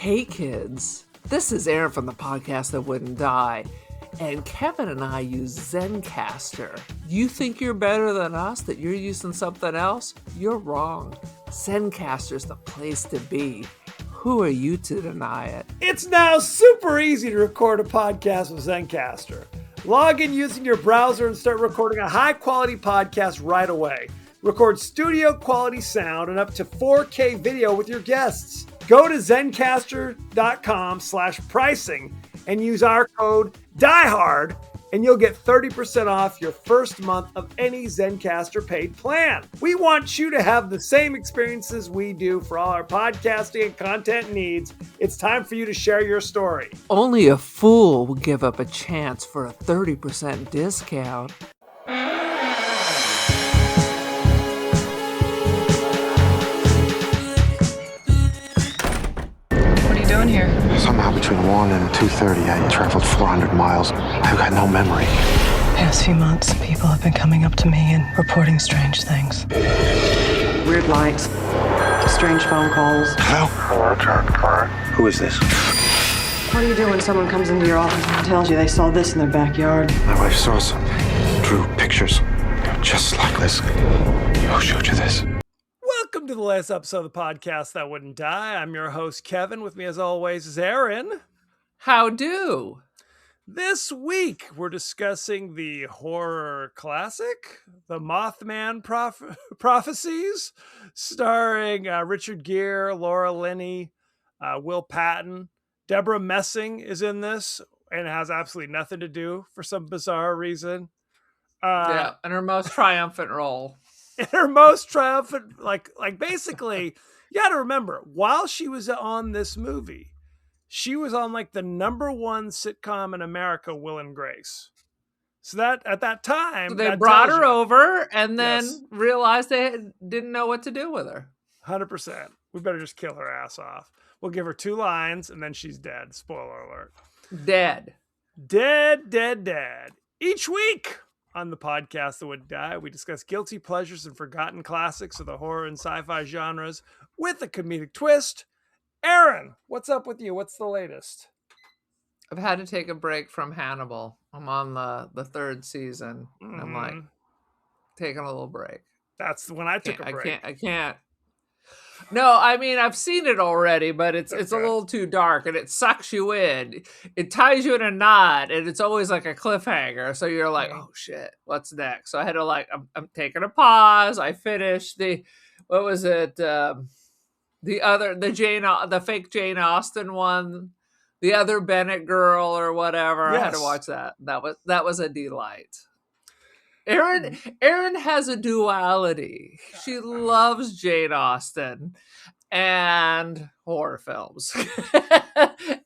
Hey kids, this is Aaron from the podcast That Wouldn't Die, and Kevin and I use Zencastr. You think you're better than us, that you're using something else? You're wrong. Zencastr's the place to be. Who are you to deny it? It's now super easy to record a podcast with Zencastr. Log in using your browser and start recording a high-quality podcast right away. Record studio-quality sound and up to 4K video with your guests. Go to zencastr.com/pricing and use our code DIEHARD and you'll get 30% off your first month of any Zencastr paid plan. We want you to have the same experiences we do for all our podcasting and content needs. It's time for you to share your story. Only a fool will give up a chance for a 30% discount. Doing here? Somehow between 1 and 2:30, I traveled 400 miles. I've got no memory. Past few months, people have been coming up to me and reporting strange things. Weird lights, strange phone calls. Hello? Hello, John Clark. Who is this? What do you do when someone comes into your office and tells you they saw this in their backyard? My wife saw something. Drew pictures. Just like this. Who showed you this? Welcome to the latest episode of the podcast That Wouldn't Die. I'm your host, Kevin. With me, as always, is Aaron. How do? This week, we're discussing the horror classic, The Mothman Prophecies, starring Richard Gere, Laura Linney, Will Patton. Deborah Messing is in this and has absolutely nothing to do for some bizarre reason. Yeah, in her most triumphant role. In her most triumphant, like basically, you got to remember, while she was on this movie, she was on like the #1 sitcom in America, Will and Grace. So that at that time, so they brought her over and then realized they didn't know what to do with her. 100%. We better just kill her ass off. We'll give her 2 lines and then she's dead. Spoiler alert. Dead. Each week on the podcast That Would Die, we discuss guilty pleasures and forgotten classics of the horror and sci-fi genres with a comedic twist. Aaron, what's up with you? What's the latest? I've had to take a break from Hannibal. I'm on the 3rd season. Mm-hmm. I'm like taking a little break. That's when I took a break. I can't. No, I mean, I've seen it already, but it's a little too dark and it sucks you in. It ties you in a knot and it's always like a cliffhanger. So you're like, oh shit, what's next? So I had to I'm taking a pause. I finished what was it? The fake Jane Austen one, the other Bennett girl or whatever. Yes. I had to watch that. That was a delight. Erin has a duality. She loves Jane Austen and horror films.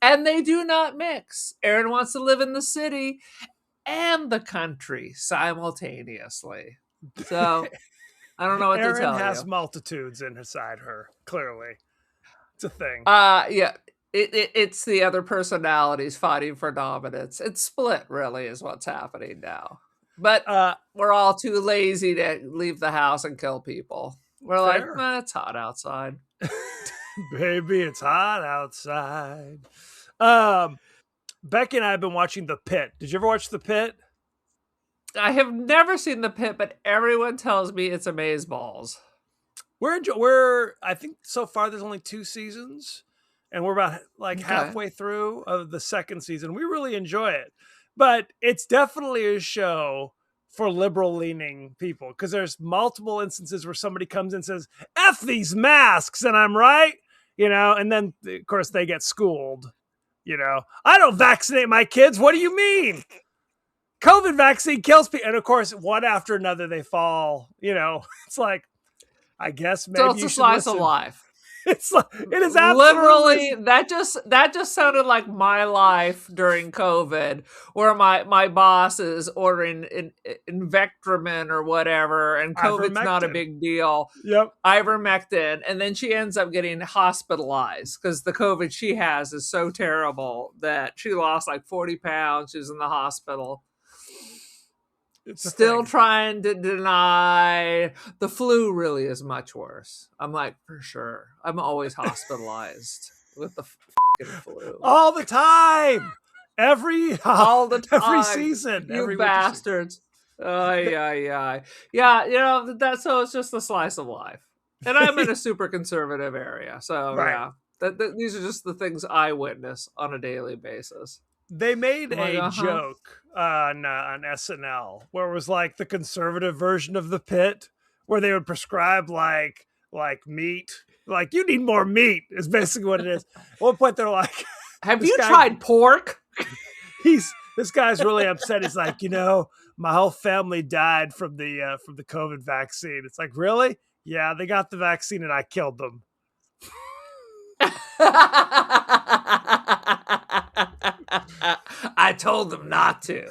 And they do not mix. Erin wants to live in the city and the country simultaneously. So I don't know what to tell you. Erin has multitudes inside her, clearly. It's a thing. Yeah. It's the other personalities fighting for dominance. It's split, really, is what's happening now. But we're all too lazy to leave the house and kill people. We're fair. Like, it's hot outside. Baby, it's hot outside. Becky and I have been watching The Pit. Did you ever watch The Pit? I have never seen The Pit, but everyone tells me it's amazeballs. I think so far there's only 2 seasons. And we're about halfway through of the 2nd season. We really enjoy it. But it's definitely a show for liberal-leaning people because there's multiple instances where somebody comes in and says, F these masks, and I'm right, and then, of course, they get schooled, I don't vaccinate my kids. What do you mean? COVID vaccine kills people. And, of course, one after another, they fall, It's like, I guess maybe so it's you a should slice listen. of life. It is absolutely literally that just sounded like my life during COVID, where my boss is ordering Invectramin or whatever, and COVID's not a big deal. Yep, ivermectin, and then she ends up getting hospitalized because the COVID she has is so terrible that she lost 40 pounds. She's in the hospital. Still trying to deny the flu really is much worse. I'm like, for sure. I'm always hospitalized with the fucking flu. All the time. All the time. Every season. You every bastards. Yeah. That's so it's just a slice of life. And I'm in a super conservative area. So Right. yeah. These are just the things I witness on a daily basis. They made I'm like, a joke on SNL where it was like the conservative version of the pit, where they would prescribe like meat. Like, you need more meat is basically what it is. At one point they're like, have this you guy- tried pork? This guy's really upset. He's like, my whole family died from the COVID vaccine. It's like, really? Yeah, they got the vaccine and I killed them. I told them not to.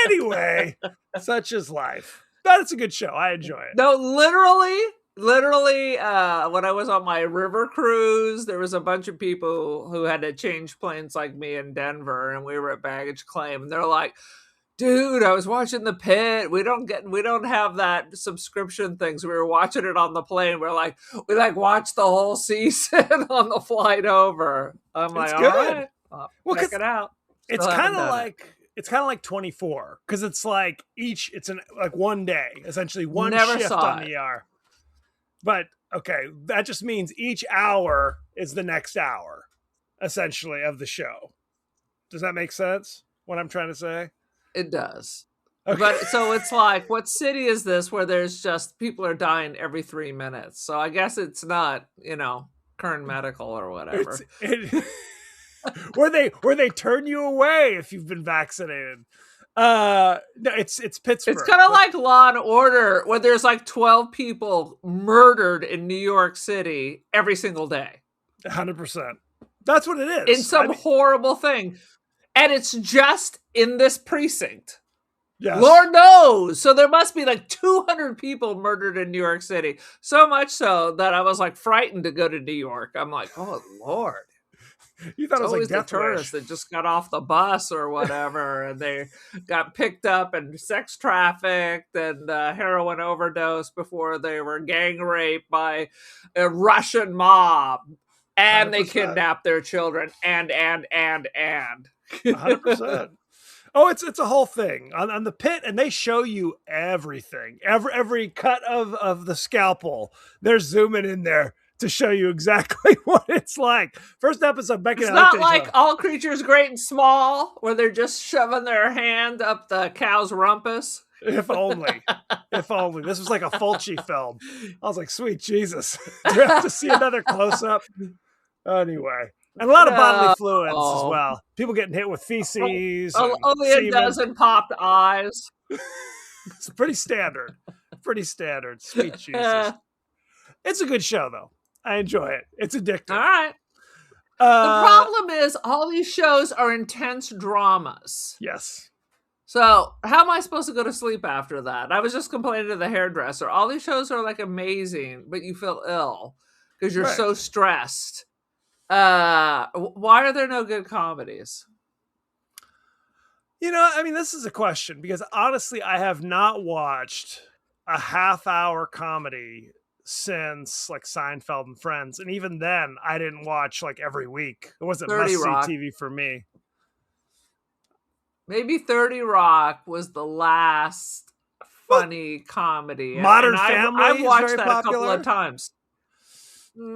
Anyway, such is life. But it's a good show. I enjoy it. No, literally, when I was on my river cruise, there was a bunch of people who had to change planes like me in Denver, and we were at baggage claim, and they're like, dude, I was watching the pit. We don't have that subscription thing. So we were watching it on the plane. We watched the whole season on the flight over. I'm like, good. all right, check it out. It's kind of like 24, because it's like it's one day, essentially one shift on the ER. But okay, that just means each hour is the next hour, essentially, of the show. Does that make sense? What I'm trying to say? It does. Okay. But so it's like, what city is this where there's just people are dying every 3 minutes? So I guess it's not, Kern Medical or whatever. where they turn you away if you've been vaccinated. No, it's Pittsburgh. It's kind of like Law and Order, where there's like 12 people murdered in New York City every single day. 100%. That's what it is. In some horrible thing. And it's just in this precinct. Yes. Lord knows. So there must be like 200 people murdered in New York City. So much so that I was like frightened to go to New York. I'm like, oh, Lord. You thought it was always like the tourists that just got off the bus or whatever, and they got picked up and sex trafficked and heroin overdose before they were gang raped by a Russian mob, and 100%. They kidnapped their children, and 100%. Oh, it's a whole thing on the pit, and they show you everything, every cut of the scalpel. They're zooming in there to show you exactly what it's like. First episode, Becky. It's not like All Creatures Great and Small, where they're just shoving their hand up the cow's rumpus. If only. If only. This was like a Fulci film. I was like, sweet Jesus. Do we have to see another close-up? Anyway. And a lot of bodily fluids as well. People getting hit with feces. Only a dozen popped eyes. It's pretty standard. Sweet Jesus. It's a good show, though. I enjoy it. It's addictive. All right. The problem is all these shows are intense dramas. Yes. So how am I supposed to go to sleep after that? I was just complaining to the hairdresser. All these shows are like amazing, but you feel ill because you're so stressed. Why are there no good comedies? This is a question, because honestly, I have not watched a half-hour comedy since like Seinfeld and Friends, and even then I didn't watch like every week. It wasn't must-see TV for me. Maybe 30 Rock was the last funny comedy. Modern Family. I've watched very that popular. A couple of times.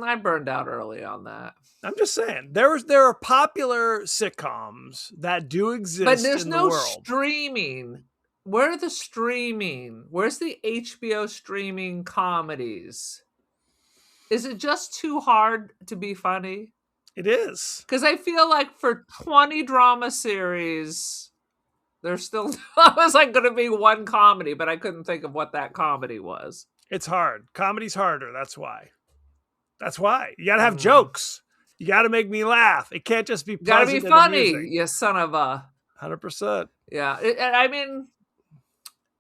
I burned out early on that. I'm just saying there are popular sitcoms that do exist, but there's in no the world. Streaming. Where are the streaming? Where's the HBO streaming comedies? Is it just too hard to be funny? It is. Because I feel like for 20 drama series, there's still I was like going to be one comedy, but I couldn't think of what that comedy was. It's hard. Comedy's harder. That's why. You got to have jokes. You got to make me laugh. It can't just be pleasant. Got to be funny, you son of a. 100%. Yeah, I mean,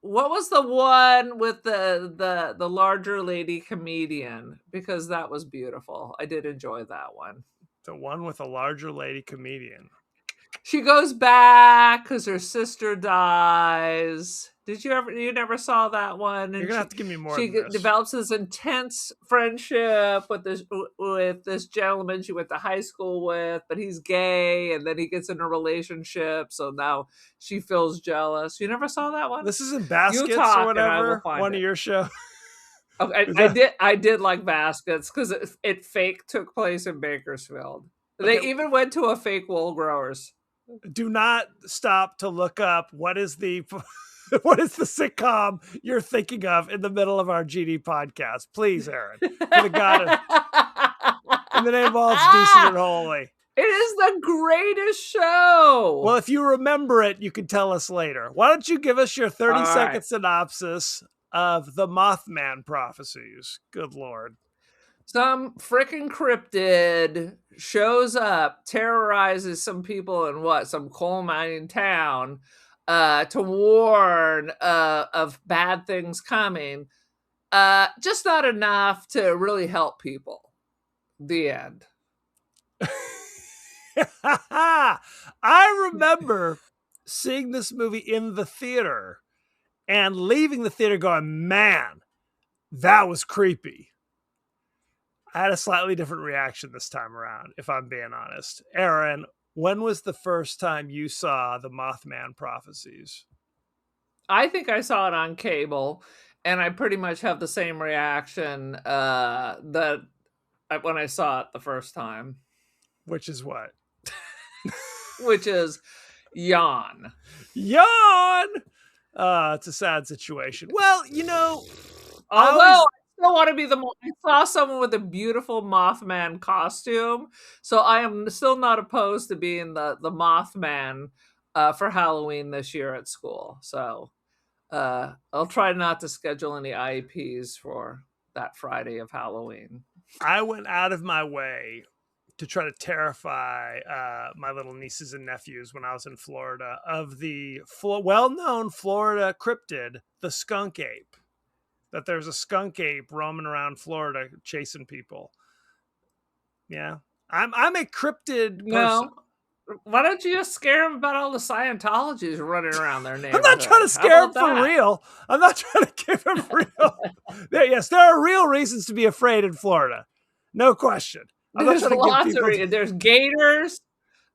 what was the one with the larger lady comedian? Because that was beautiful. I did enjoy that one. The one with a larger lady comedian. She goes back because her sister dies. You never saw that one? You're And gonna have to give me more she than this. develops this intense friendship with this gentleman she went to high school with, but he's gay, and then he gets in a relationship. So now she feels jealous. You never saw that one? This isn't You Baskets or talk, and I will whatever. find One it. of your shows. Okay, I did like Baskets because it fake took place in Bakersfield. They even went to a fake wool growers. Do not stop to look up what is the sitcom you're thinking of in the middle of our GD podcast. Please, Aaron. For the God in the name of all that's decent and holy. It is the greatest show. Well, if you remember it, you can tell us later. Why don't you give us your 30-second synopsis of the Mothman Prophecies? Good Lord. Some freaking cryptid shows up, terrorizes some people in some coal mining town to warn of bad things coming. Just not enough to really help people. The end. I remember seeing this movie in the theater and leaving the theater going, man, that was creepy. I had a slightly different reaction this time around, if I'm being honest. Aaron, when was the first time you saw the Mothman Prophecies? I think I saw it on cable, and I pretty much have the same reaction when I saw it the first time. Which is what? Which is yawn. Yawn! It's a sad situation. Well, although I still want to be I saw someone with a beautiful Mothman costume, so I am still not opposed to being the Mothman for Halloween this year at school. So I'll try not to schedule any IEPs for that Friday of Halloween. I went out of my way to try to terrify my little nieces and nephews when I was in Florida of the well-known Florida cryptid, the skunk ape. That there's a skunk ape roaming around Florida chasing people. Yeah. I'm a cryptid person. No. Why don't you just scare them about all the Scientologies running around their neighborhood? I'm not trying to scare them for real. I'm not trying to give them real. Yes, there are real reasons to be afraid in Florida. No question. There's lots of reasons. There's gators.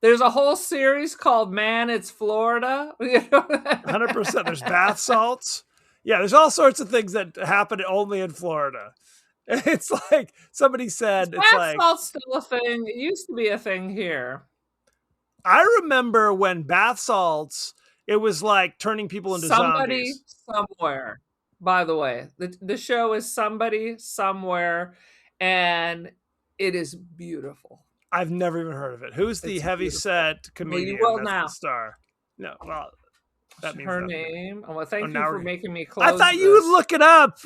There's a whole series called Man, It's Florida. 100%. There's bath salts. Yeah, there's all sorts of things that happen only in Florida. It's like somebody said, bath salt's still a thing. It used to be a thing here. I remember when bath salts, it was like turning people into zombies. Somewhere. By the way, the show is Somebody Somewhere, and it is beautiful. I've never even heard of it. Who's the heavy-set comedian? Well, you will now. The star. No, well, that means her nothing. Name. Oh, well, thank you for making me close. I thought you would look it up.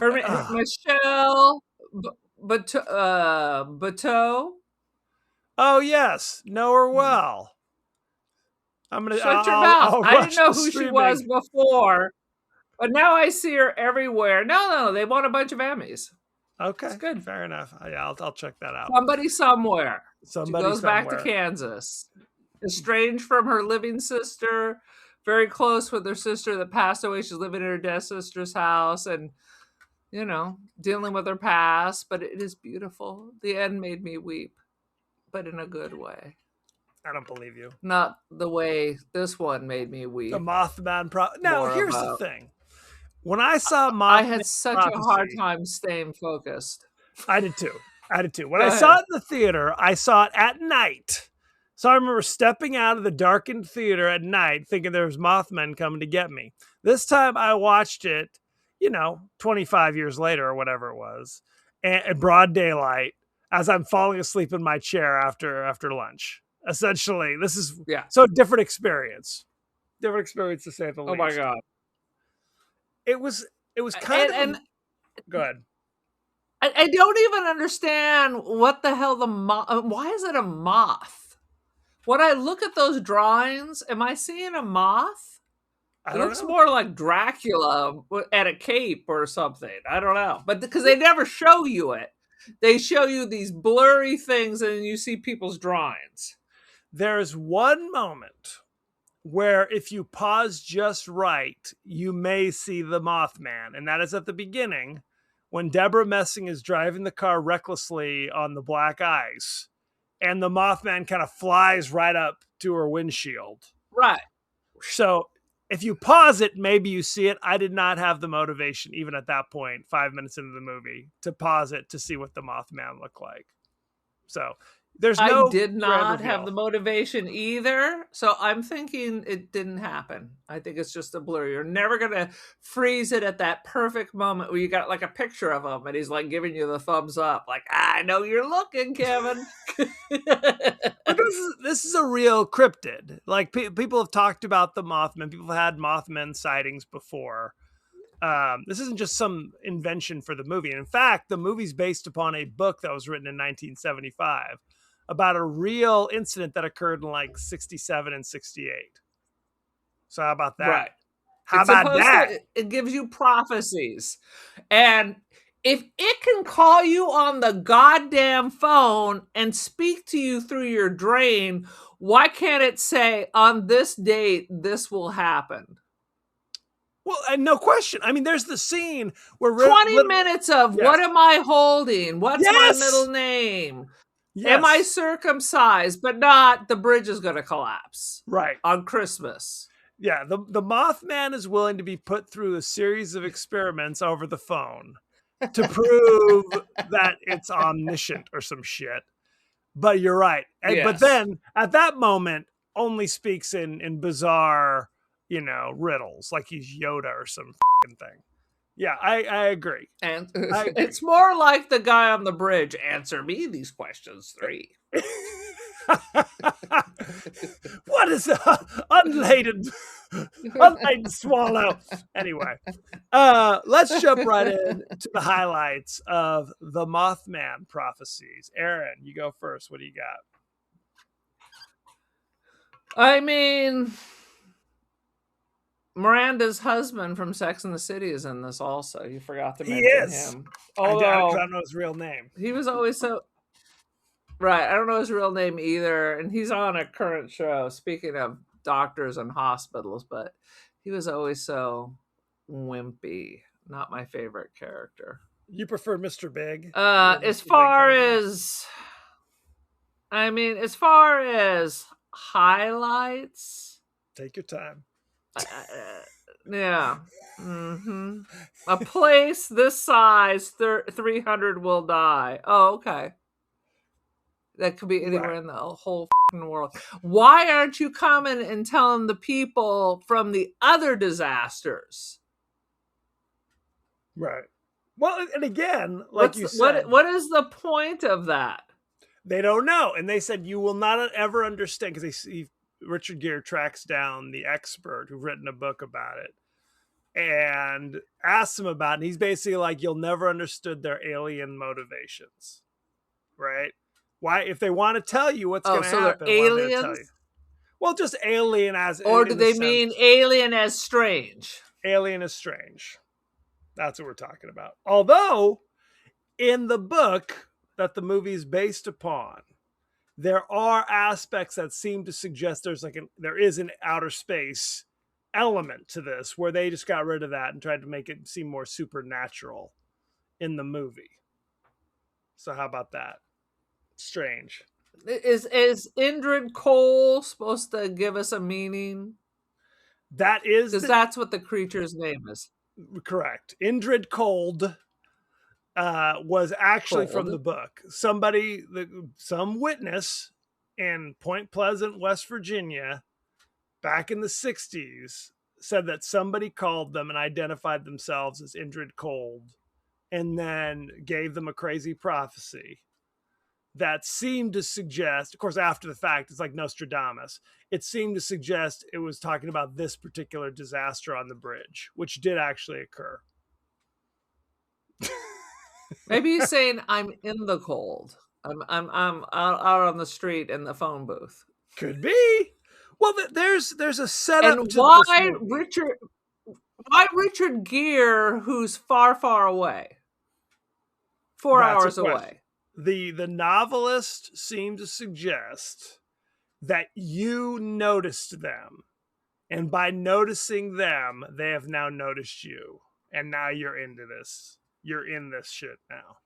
Michelle Bateau. Oh yes, know her well. I'm gonna shut your mouth. I didn't know who she was before, but now I see her everywhere. No, they won a bunch of Emmys. Okay, it's good. Fair enough. Yeah, I'll check that out. Somebody Somewhere. Somebody she goes somewhere. back to Kansas, estranged from her living sister, very close with her sister that passed away. She's living in her dead sister's house, and dealing with her past. But it is beautiful. The end made me weep, but in a good way. I don't believe you. Not the way this one made me weep. The Mothman Now, here's the thing. When I saw Mothman I had such a hard time staying focused. I did too. When I saw it in the theater, I saw it at night. So I remember stepping out of the darkened theater at night thinking there was Mothman coming to get me. This time I watched it, 25 years later or whatever it was, in broad daylight as I'm falling asleep in my chair after lunch. Essentially, this is so different experience. Different experience to say the least. Oh my God. It was kind of go ahead. I don't even understand what the hell why is it a moth? When I look at those drawings, am I seeing a moth? It looks more like Dracula at a cape or something. I don't know. But because they never show you it. They show you these blurry things and you see people's drawings. There's one moment where if you pause just right, you may see the Mothman. And that is at the beginning when Deborah Messing is driving the car recklessly on the black ice and the Mothman kind of flies right up to her windshield. Right. So if you pause it, maybe you see it. I did not have the motivation, even at that point, 5 minutes into the movie, to pause it to see what the Mothman looked like. So there's I no did grand not have reveal. the motivation either. So I'm thinking it didn't happen. I think it's just a blur. You're never going to freeze it at that perfect moment where you got like a picture of him and he's like giving you the thumbs up. Like, I know you're looking, Kevin. But this is a real cryptid. Like people have talked about the Mothman. People have had Mothman sightings before. This isn't just some invention for the movie. And in fact, the movie's based upon a book that was written in 1975 about a real incident that occurred in like 67 and 68. So how about that? Right. How It's about supposed that? to, it gives you prophecies. And if it can call you on the goddamn phone and speak to you through your drain, why can't it say on this date, this will happen? Well, and no question. I mean, there's the scene where 20 minutes of yes. what am I holding? What's my Yes! middle name? Yes. Am I circumcised? But not the bridge is going to collapse. Right. On Christmas. Yeah, the Mothman is willing to be put through a series of experiments over the phone to prove that it's omniscient or some shit. But you're right. Yes. But then at that moment only speaks in bizarre, riddles, like he's Yoda or some thing. Yeah, I agree. And it's more like the guy on the bridge. Answer me these questions 3. What is unladen swallow? Anyway, let's jump right in to the highlights of the Mothman Prophecies. Aaron, you go first. What do you got? I mean, Miranda's husband from Sex and the City is in this also. You forgot to mention him. Although I don't know his real name. He was always so... Right, I don't know his real name either, and he's on a current show, speaking of doctors and hospitals, but he was always so wimpy. Not my favorite character. You prefer Mr. Big? As far as highlights... Take your time. Yeah. Mm-hmm. A place this size, 300 will die. Oh, okay. That could be anywhere in the whole world. Why aren't you coming and telling the people from the other disasters? Right. Well, and again, like you said, what is the point of that? They don't know, and they said you will not ever understand because they see Richard Gere tracks down the expert who've written a book about it and asks him about it. And he's basically like, you'll never understood their alien motivations, right? Why, if they want to tell you what's going to happen, they're aliens? Tell you? Well, just alien as, or do they mean alien as strange? Alien as strange. That's what we're talking about. Although, in the book that the movie is based upon, there are aspects that seem to suggest there is an outer space element to this, where they just got rid of that and tried to make it seem more supernatural in the movie. So how about that? Strange. Is Indrid Cole supposed to give us a meaning? That is, because that's what the creature's name is. Correct. Indrid Cold was actually from the book. Some witness in Point Pleasant, West Virginia, back in the 60s, said that somebody called them and identified themselves as Indrid Cold, and then gave them a crazy prophecy that seemed to suggest, of course, after the fact, it's like Nostradamus, it seemed to suggest it was talking about this particular disaster on the bridge, which did actually occur. Maybe he's saying I'm in the cold. I'm out on the street in the phone booth. Could be. Well, there's a setup. And why Richard Gere, who's far away, 4 hours away? The novelist seemed to suggest that you noticed them. And by noticing them, they have now noticed you. And now you're into this. You're in this shit now.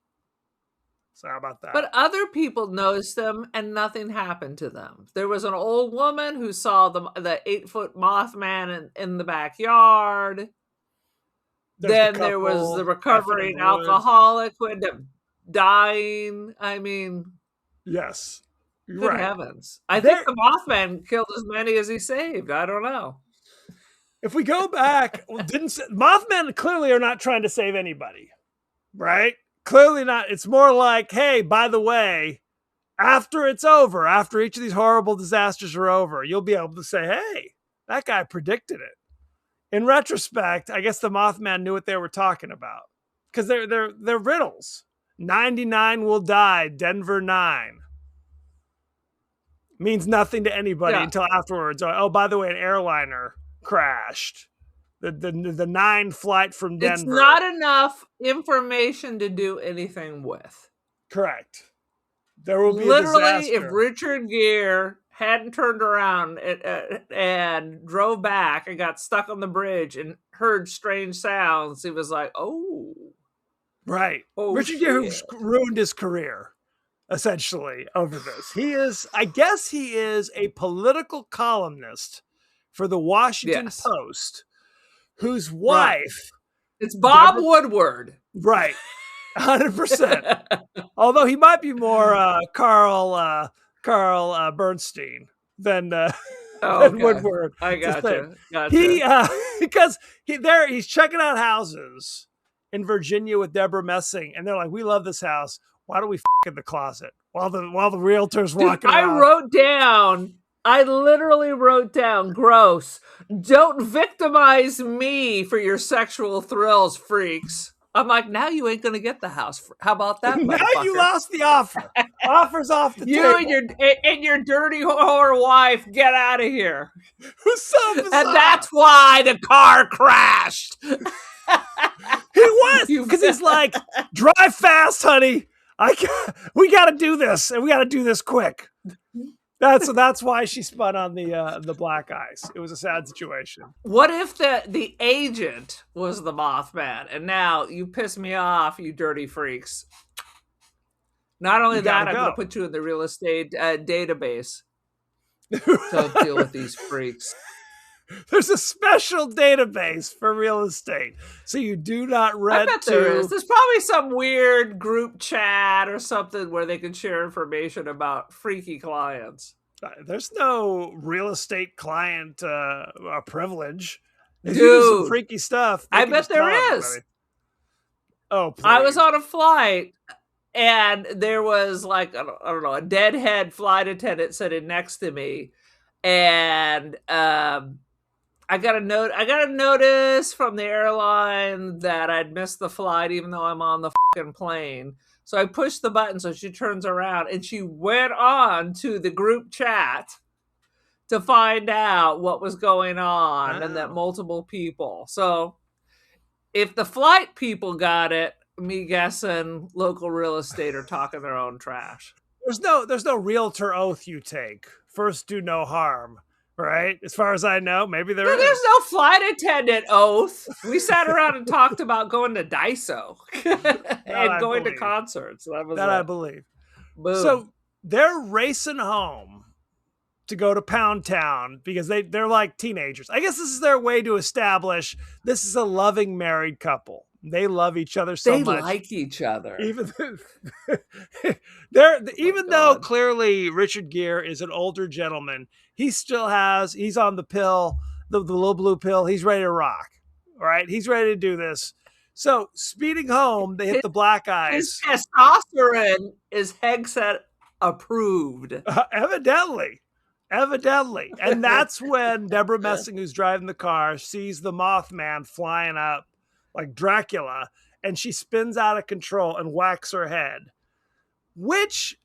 So how about that? But other people noticed them and nothing happened to them. There was an old woman who saw the 8-foot Mothman in the backyard. Then there was the recovering alcoholic who ended up dying. I mean, yes. Good heavens. I think the Mothman killed as many as he saved. I don't know. If we go back, Mothman clearly are not trying to save anybody, right? Clearly not. It's more like, hey, by the way, after it's over, after each of these horrible disasters are over, you'll be able to say, hey, that guy predicted it. In retrospect, I guess the Mothman knew what they were talking about because they're riddles. 99 will die, Denver 9. Means nothing to anybody until afterwards. Oh, by the way, an airliner crashed. The 9 flight from Denver. It's not enough information to do anything with. Correct. There will be literally, if Richard Gere hadn't turned around and drove back and got stuck on the bridge and heard strange sounds, he was like, oh. Right. Oh, Richard Gere ruined his career, essentially, over this. I guess he is a political columnist for the Washington Post, whose wife... It's Bob Woodward. Right. 100%. Although he might be more Carl Bernstein than Woodward. I gotcha. Because he's checking out houses in Virginia with Deborah Messing, and they're like, "We love this house. Why don't we in the closet while the realtor's walking around?" I literally wrote down, gross. Don't victimize me for your sexual thrills, freaks. I'm like, now you ain't going to get the house. How about that, now you lost the offer. Offer's off the table. You and your dirty whore wife, get out of here. Who's so bizarre? And that's why the car crashed. He was, because he's like, drive fast, honey. We got to do this, and we got to do this quick. That's why she spun on the black ice. It was a sad situation. What if the agent was the Mothman, and now you piss me off, you dirty freaks? Not only that, I'm going to put you in the real estate database to deal with these freaks. There's a special database for real estate, so you do not rent. I bet there is. There's probably some weird group chat or something where they can share information about freaky clients. There's no real estate client privilege. They Dude, do some freaky stuff. I bet there is. Oh, please. I was on a flight, and there was like I don't know, a deadhead flight attendant sitting next to me, and I got a notice from the airline that I'd missed the flight, even though I'm on the fucking plane. So I pushed the button so she turns around, and she went on to the group chat to find out what was going on and that multiple people. So if the flight people got it, me guessing local real estate are talking their own trash. There's no realtor oath you take. First, do no harm. Right? As far as I know, maybe there is. There's no flight attendant oath. We sat around and talked about going to Daiso and going to concerts. I believe. Boom. So they're racing home to go to Pound Town because they're like teenagers. I guess this is their way to establish this is a loving married couple. They love each other so much. They like each other. Even though clearly Richard Gere is an older gentleman, he's on the pill, the little blue pill. He's ready to rock. All right. He's ready to do this. So speeding home, they hit the black ice. His testosterone is Hegset approved. Evidently. And that's when Deborah Messing, who's driving the car, sees the Mothman flying up like Dracula, and she spins out of control and whacks her head, which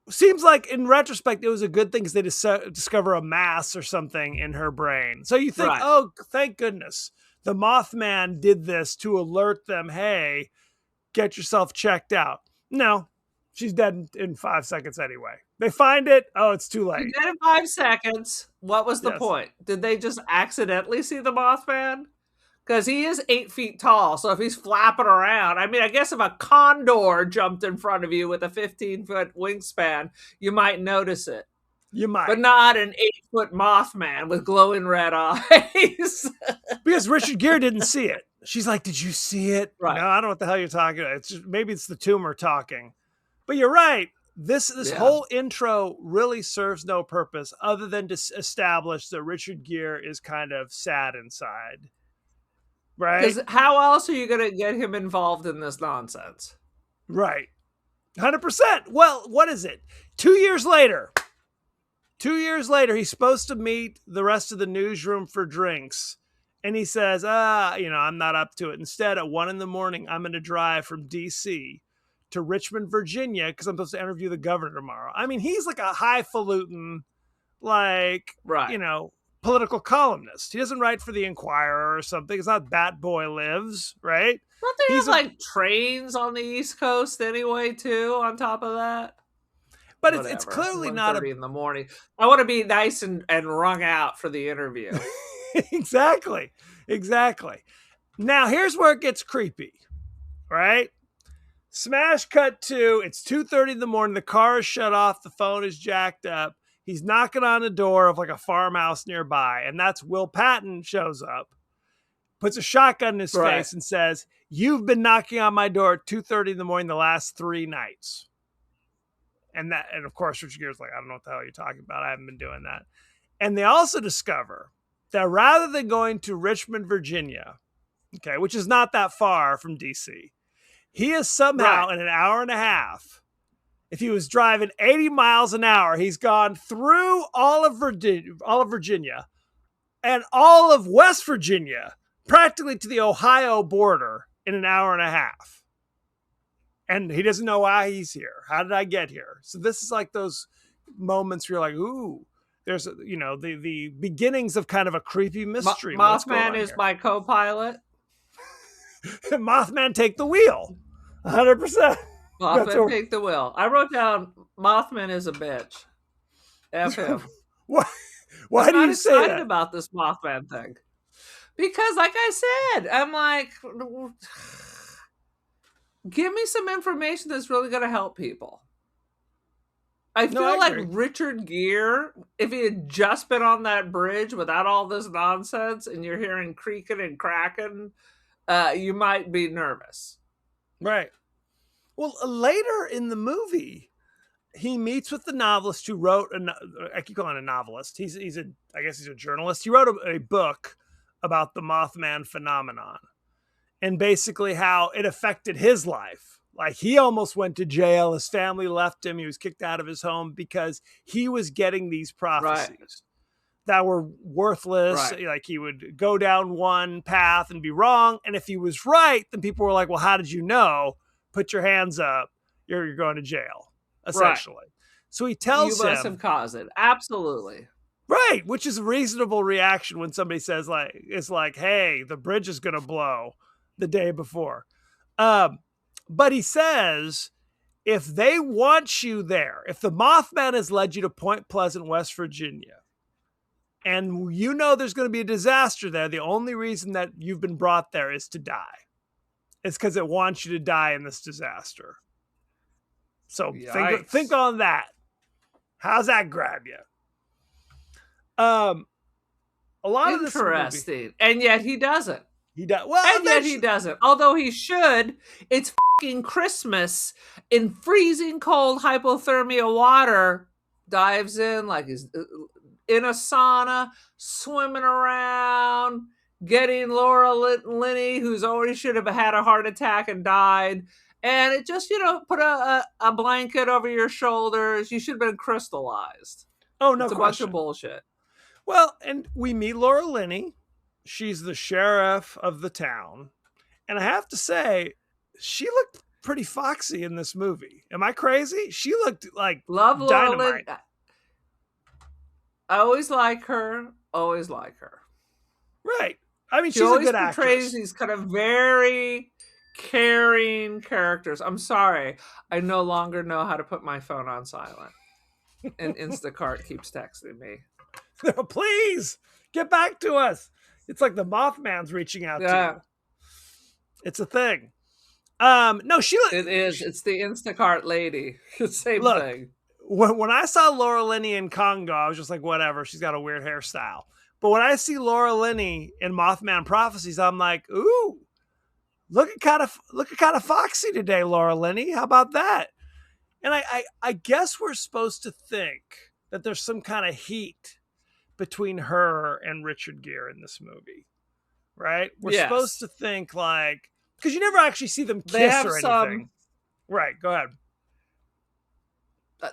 seems like in retrospect it was a good thing because they discover a mass or something in her brain. So you think, oh, thank goodness the Mothman did this to alert them, hey, get yourself checked out. No, she's dead in 5 seconds anyway. They find it. Oh, it's too You late. did it in 5 seconds. What was the Yes. point? Did they just accidentally see the Mothman? Because he is 8 feet tall, so if he's flapping around, I mean, I guess if a condor jumped in front of you with a 15-foot wingspan, you might notice it. You might. But not an 8-foot Mothman with glowing red eyes. Because Richard Gere didn't see it. She's like, did you see it? Right. No, I don't know what the hell you're talking about. It's just, maybe it's the tumor talking. But you're right. This whole intro really serves no purpose other than to establish that Richard Gere is kind of sad inside. Right? Because how else are you going to get him involved in this nonsense? Right. 100%. Well, what is it? 2 years later. 2 years later, he's supposed to meet the rest of the newsroom for drinks. And he says, I'm not up to it. Instead, at 1 a.m, I'm going to drive from D.C. to Richmond, Virginia, because I'm supposed to interview the governor tomorrow. I mean, he's like a highfalutin, political columnist. He doesn't write for the Inquirer or something. It's not Bat Boy Lives, right? Don't they have trains on the East Coast anyway, too, on top of that? But it's clearly not in the morning. I want to be nice and wrung out for the interview. Exactly. Now, here's where it gets creepy, right? Smash cut to, it's 2:30 in the morning. The car is shut off. The phone is jacked up. He's knocking on the door of like a farmhouse nearby. And that's Will Patton shows up, puts a shotgun in his face and says, "You've been knocking on my door at 2:30 in the morning the last 3 nights." And of course, Richard Gere's like, I don't know what the hell you're talking about. I haven't been doing that. And they also discover that rather than going to Richmond, Virginia, okay, which is not that far from DC, he is somehow in an hour and a half, if he was driving 80 miles an hour, he's gone through all of Virginia and all of West Virginia, practically to the Ohio border in an hour and a half. And he doesn't know why he's here. How did I get here? So this is like those moments where you're like, ooh, there's, the beginnings of kind of a creepy mystery. Mothman is my co-pilot. Mothman take the wheel. 100%. Mothman take the wheel. I wrote down Mothman is a bitch. F him. Why do you say that? I'm excited about this Mothman thing. Because like I said, I'm like, give me some information that's really going to help people. I feel like Richard Gere, if he had just been on that bridge without all this nonsense and you're hearing creaking and cracking, you might be nervous. Right. Well, later in the movie, he meets with the novelist who wrote, I keep calling him a novelist. I guess he's a journalist. He wrote a book about the Mothman phenomenon and basically how it affected his life. Like he almost went to jail. His family left him. He was kicked out of his home because he was getting these prophecies that were worthless. Like he would go down one path and be wrong. And if he was right, then people were like, well, how did you know? Put your hands up. You're going to jail, essentially. So he tells him. You must have caused it. Absolutely. Right. Which is a reasonable reaction when somebody says it's like, hey, the bridge is going to blow the day before. But he says, if they want you there, if the Mothman has led you to Point Pleasant, West Virginia, and you know there's going to be a disaster there, the only reason that you've been brought there is to die. It's because it wants you to die in this disaster. So think on that. How's that grab you? A lot of this interesting, and yet he doesn't. He does. Well, and yet he doesn't. Although he should. It's fucking Christmas in freezing cold hypothermia water. Dives in like he's in a sauna, swimming around, getting Laura Linney, who's already should have had a heart attack and died. And it just, put a blanket over your shoulders. You should have been crystallized. Oh, no it's question. A bunch of bullshit. Well, and we meet Laura Linney. She's the sheriff of the town. And I have to say, she looked pretty foxy in this movie. Am I crazy? She looked like Love Laura Linney. I always like her. Always like her. Right. I mean, she's a good actress. She always portrays these kind of very caring characters. I'm sorry. I no longer know how to put my phone on silent. And Instacart keeps texting me. Please get back to us. It's like the Mothman's reaching out to you. It's a thing. No, it is. It's the Instacart lady. Same thing. When I saw Laura Linney in Congo, I was just like, whatever. She's got a weird hairstyle. But when I see Laura Linney in Mothman Prophecies, I'm like, ooh, looking kind of foxy today, Laura Linney. How about that? And I guess we're supposed to think that there's some kind of heat between her and Richard Gere in this movie, right? We're supposed to think like, because you never actually see them kiss or anything. Right, go ahead.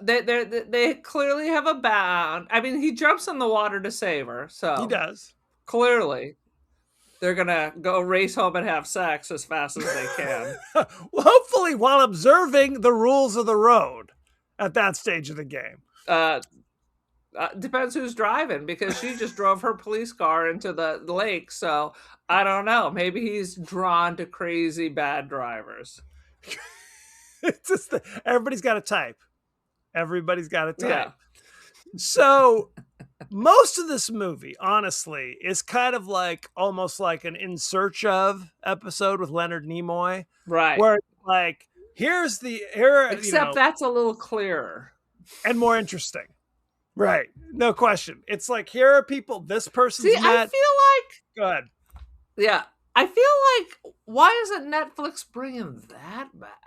They clearly have a bond. I mean, he jumps in the water to save her, so he does. Clearly, they're gonna go race home and have sex as fast as they can. Well, hopefully, while observing the rules of the road at that stage of the game. Depends who's driving, because she just drove her police car into the lake. So I don't know. Maybe he's drawn to crazy bad drivers. It's just everybody's got a type. Everybody's got a type. Yeah. So most of this movie, honestly, is kind of like almost like an In Search Of episode with Leonard Nimoy. Right. Where like, except that's a little clearer. And more interesting. Right. No question. It's like, here are people this person's met. I feel like... Go ahead. Yeah. I feel like, why isn't Netflix bringing that back?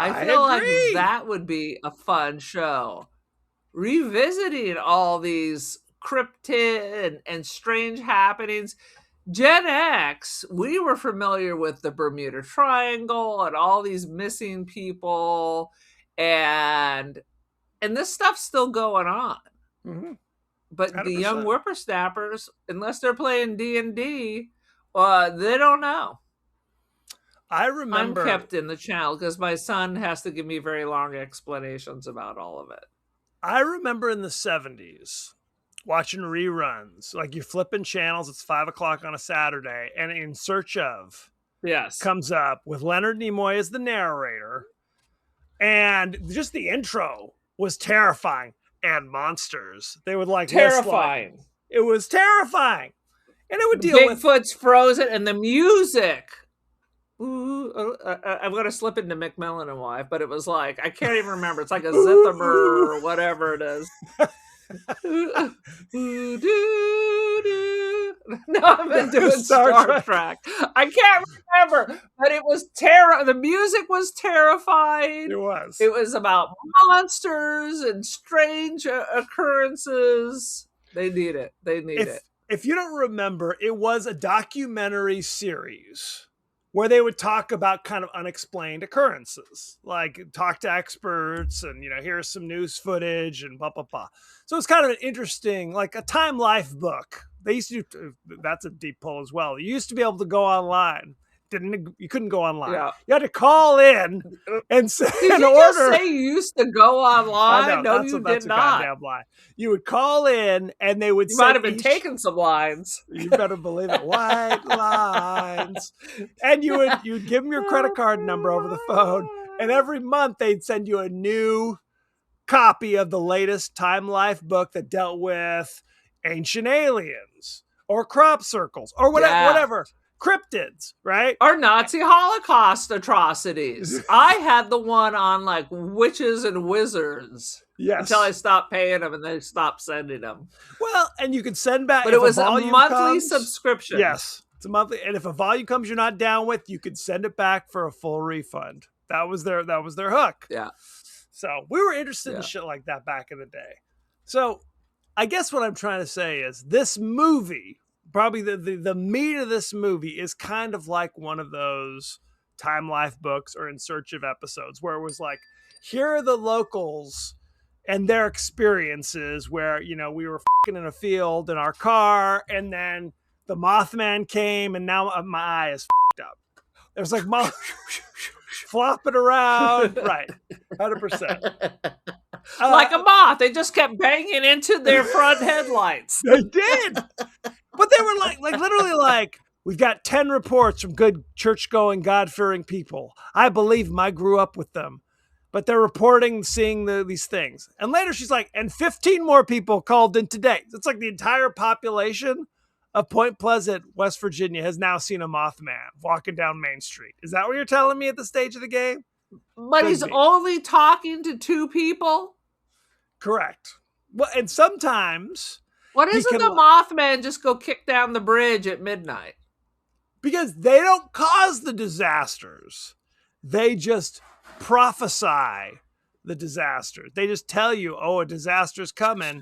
I feel like that would be a fun show. Revisiting all these cryptid and strange happenings. Gen X, we were familiar with the Bermuda Triangle and all these missing people, and this stuff's still going on. Mm-hmm. But 100%. The young whippersnappers, unless they're playing D&D, they don't know. I remember... I'm kept in the channel because my son has to give me very long explanations about all of it. I remember in the 70s watching reruns. Like, you're flipping channels, it's 5 o'clock on a Saturday, and In Search Of comes up with Leonard Nimoy as the narrator. And just the intro was terrifying. And monsters. They would like... Terrifying. It was terrifying. And it would deal with... Bigfoot's frozen, and the music... Ooh, I'm going to slip into Macmillan and Wife, but it was like, I can't even remember. It's like a zither or whatever it is. No, I've been doing Star Trek. I can't remember, but it was the music was terrifying. It was. It was about monsters and strange occurrences. They need it. If you don't remember, it was a documentary series where they would talk about kind of unexplained occurrences, like talk to experts and, here's some news footage and blah, blah, blah. So it's kind of an interesting, like a Time Life book. They used to do, that's a deep pull as well. You used to be able to go online. You couldn't go online. Yeah. You had to call in and say an order. Just say you used to go online? No, you did not. Goddamn lie. You would call in and they would. You might have been taking some lines. You better believe it. White lines. And you'd give them your credit card number over the phone, and every month they'd send you a new copy of the latest Time Life book that dealt with ancient aliens or crop circles or whatever. Cryptids, right? Or Nazi Holocaust atrocities. I had the one on like witches and wizards. Yes. Until I stopped paying them and they stopped sending them. Well, and you could send back. But it was a monthly subscription. Yes. It's a monthly. And if a volume comes you're not down with, you could send it back for a full refund. That was their hook. Yeah. So we were interested in shit like that back in the day. So I guess what I'm trying to say is this movie, probably the meat of this movie is kind of like one of those Time Life books or In Search Of episodes where it was like, here are the locals and their experiences where, we were fucking in a field in our car and then the Mothman came and now my eye is fucked up. There's like flopping around. Right. 100%. Like a moth. They just kept banging into their front headlights. They did. But they were like literally like, we've got 10 reports from good church-going, God-fearing people. I believe them. I grew up with them. but they're reporting seeing these things. And later she's like, and 15 more people called in today. It's like the entire population of Point Pleasant, West Virginia has now seen a Mothman walking down Main Street. Is that what you're telling me at this stage of the game? But he's only talking to 2 people? Correct. Well, and sometimes... What doesn't the Mothman just go kick down the bridge at midnight? Because they don't cause the disasters. They just prophesy the disaster. They just tell you, oh, a disaster's coming.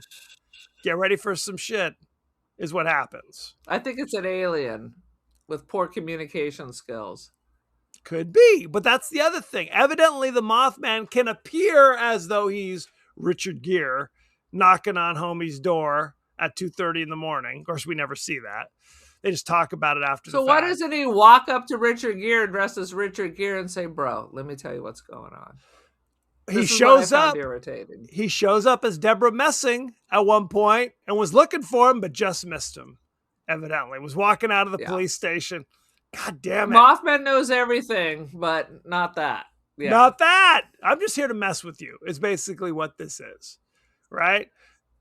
Get ready for some shit, is what happens. I think it's an alien with poor communication skills. Could be, but that's the other thing. Evidently, the Mothman can appear as though he's Richard Gere knocking on homie's door at 2:30 in the morning. Of course, we never see that. They just talk about it after the fact. So why doesn't he walk up to Richard Gere dressed as Richard Gere and say, bro, let me tell you what's going on? He shows up. He shows up as Deborah Messing at one point and was looking for him, but just missed him. Evidently, was walking out of the police station. God damn it. Mothman knows everything, but not that. Yeah. Not that. I'm just here to mess with you, is basically what this is. Right?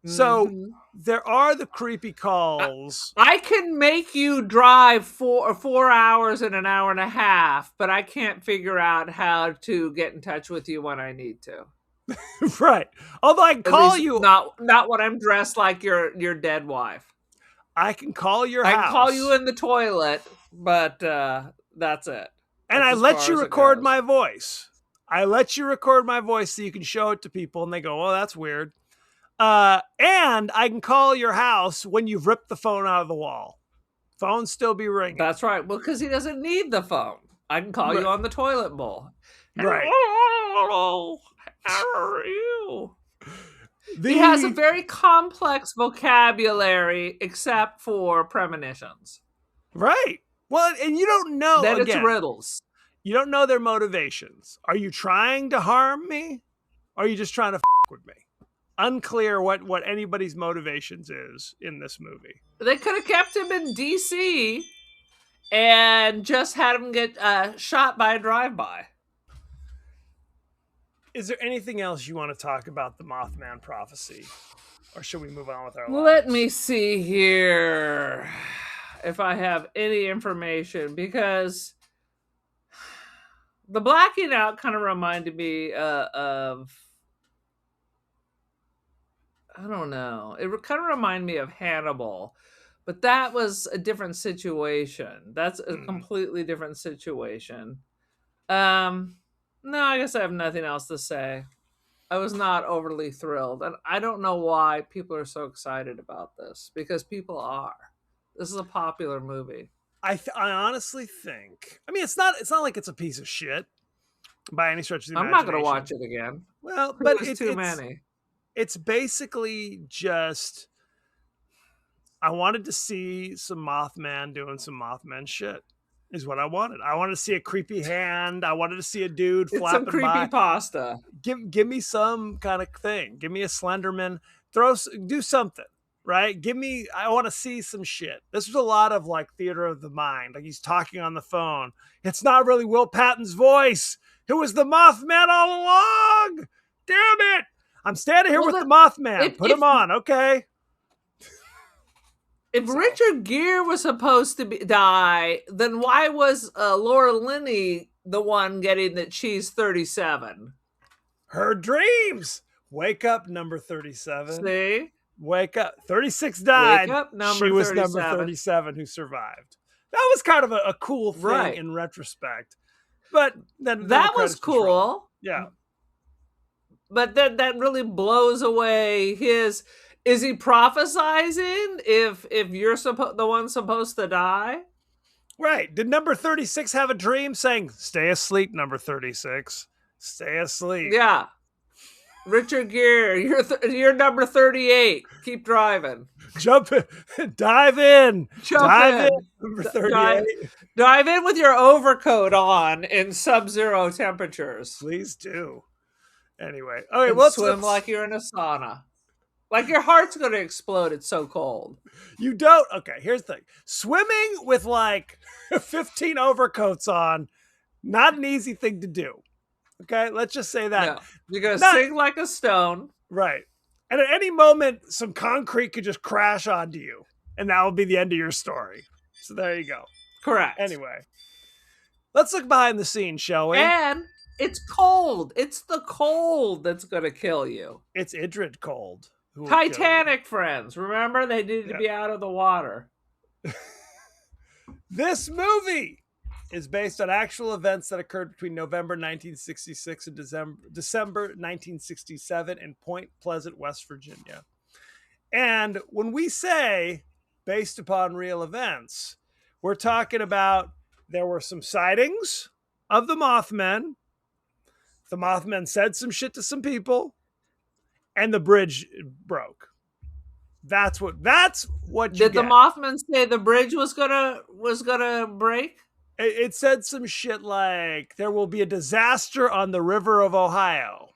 So there are the creepy calls. I can make you drive 4 hours and an hour and a half, but I can't figure out how to get in touch with you when I need to. Right. Although I can call you. Not when I'm dressed like your dead wife. I can call your house. I can call you in the toilet, but that's it. And I let you record my voice. I let you record my voice so you can show it to people and they go, oh, that's weird. And I can call your house when you've ripped the phone out of the wall. Phone still be ringing. That's right. Well, because he doesn't need the phone. I can call you on the toilet bowl. Right. Hello. How are you? He has a very complex vocabulary, except for premonitions. Right. Well, and you don't know. Then it's riddles. You don't know their motivations. Are you trying to harm me? Or are you just trying to with me? Unclear what anybody's motivations is in this movie. They could have kept him in DC and just had him get shot by a drive-by. Is there anything else you want to talk about the Mothman Prophecy? Or should we move on with our lives? Let me see here if I have any information, because the blacking out kind of reminded me of... I don't know. It kind of reminded me of Hannibal, but that was a different situation. That's a completely different situation. No, I guess I have nothing else to say. I was not overly thrilled, and I don't know why people are so excited about this, because people are. This is a popular movie. I honestly think. I mean, it's not like it's a piece of shit by any stretch of the imagination. I'm not going to watch it again. Well, but it's too many. It's basically just, I wanted to see some Mothman doing some Mothman shit, is what I wanted. I wanted to see a creepy hand. I wanted to see a dude flapping by. Some creepy pasta. Give me some kind of thing. Give me a Slenderman. Do something, right? I want to see some shit. This was a lot of like theater of the mind. Like he's talking on the phone. It's not really Will Patton's voice. It was the Mothman all along. Damn it. I'm standing here with the Mothman. Put him on, okay? If Richard Gere was supposed to die, then why was Laura Linney the one getting that she's 37? Her dreams. Wake up, number 37. See? Wake up. 36 died. Wake up, she was 37. Number 37 who survived. That was kind of a cool thing in retrospect. But then that was cool. Yeah. But that really blows away his... Is he prophesizing if you're the one supposed to die? Right. Did number 36 have a dream saying, stay asleep, number 36. Stay asleep. Yeah. Richard Gere, you're number 38. Keep driving. Jump in. Dive in. Dive in. Number 38. Dive in with your overcoat on in sub-zero temperatures. Please do. Anyway. Okay, well, swim like you're in a sauna. Like your heart's going to explode. It's so cold. You don't. Okay, here's the thing. Swimming with like 15 overcoats on, not an easy thing to do. Okay, let's just say that. No, you're gonna Not sing like a stone. right. And at any moment, some concrete could just crash onto you, and that will be the end of your story. So there you go. Correct. Anyway, let's look behind the scenes, shall we? And it's cold. It's the cold that's gonna kill you. It's Idrid cold. Who will kill you. Titanic friends, remember they needed to be out of the water. This movie is based on actual events that occurred between November 1966 and December 1967 in Point Pleasant, West Virginia. And when we say based upon real events, we're talking about there were some sightings of the Mothman. The Mothman said some shit to some people, and the bridge broke. That's what you Did get. the Mothman say the bridge was gonna break? It said some shit like there will be a disaster on the river of Ohio.